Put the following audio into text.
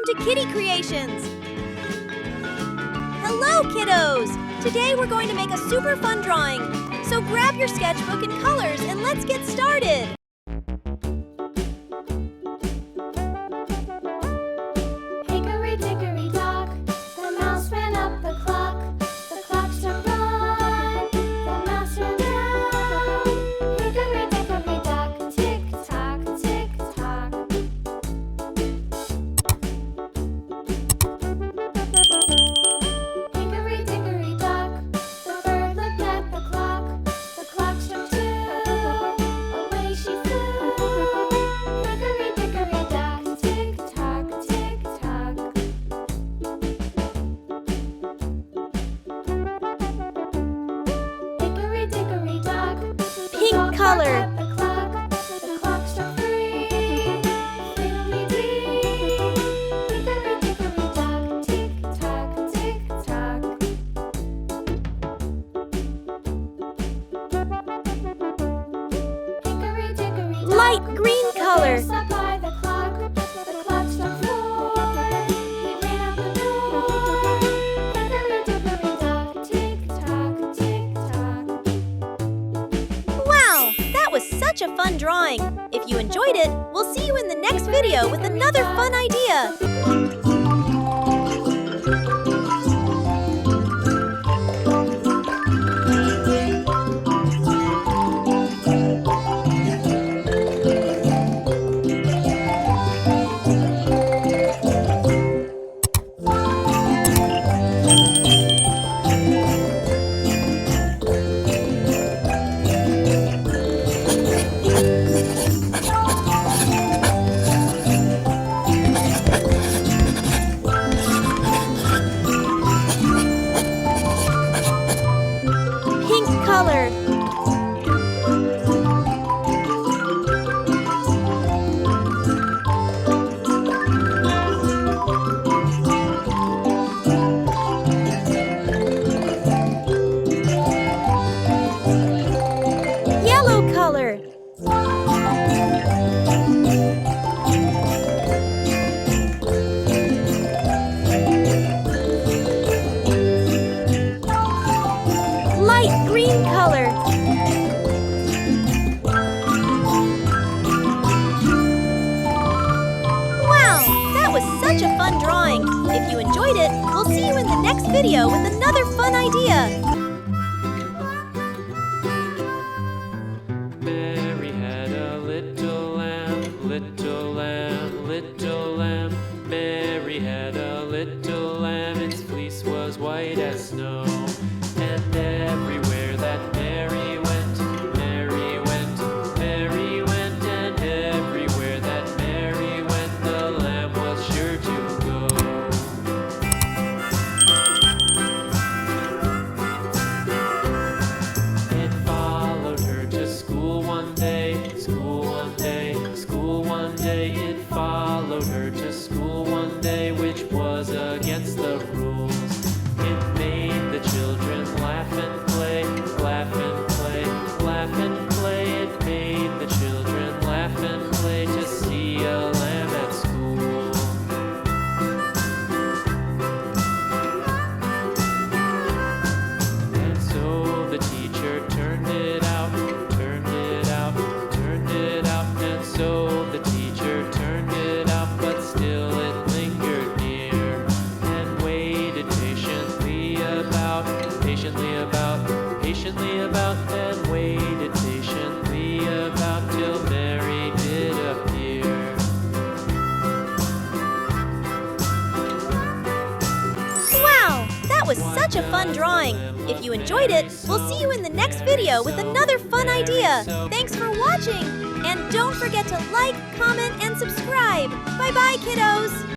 Welcome to Kitty Creations! Hello, kiddos! Today we're going to make a super fun drawing. So grab your sketchbook and colors and let's get started! Hickory-dickory-dock, the mouse ran up the clock. The clock struck one, the mouse ran down. Hickory-dickory-dock, tick-tock, tick-tock. Hickory-dickory-dock, the bird looked at the clock. The clock struck two, away she flew. Hickory-dickory-dock, tick-tock, tick-tock. Hickory-dickory-dock, Pink color. at the clock. The clock struck three, fiddly-dee. Hickory-dickory-dock, tick-tock, tick-tock. Hickory-dickory-dock, Light green color. sat by the clock. The clock struck four, he ran out the door. Hickory-dickory-dock, tick-tock, tick-tock. Wow, that was such a fun drawing! If you enjoyed it, we'll see you in the next video with another fun idea! Pink color. Yellow color. Light green color. Wow, that was such a fun drawing! If you enjoyed it, we'll see you in the next video with another fun idea! Mary had a little lamb, little lamb, little lamb. Mary had a little lamb, its fleece was white as snow. And everywhere that Mary went, Mary went, Mary went. And everywhere that Mary went, the lamb was sure to go. It followed her to school one day, school one day, school one day. It followed her to school one day, which was against the rules. It made the children laugh and play, laugh and play, laugh and play. It made the children laugh and play to see a lamb at school. And so the teacher turned it out, turned it out, turned it out. And so the teacher turned it out, but still it lingered near and waited patiently about, patiently about, patiently about, and waited patiently about till Mary did appear. Wow, that was such a fun drawing! If you enjoyed it, we'll see you in the next video with another fun idea! Thanks for watching! And don't forget to like, comment, and subscribe! Bye-bye, kiddos!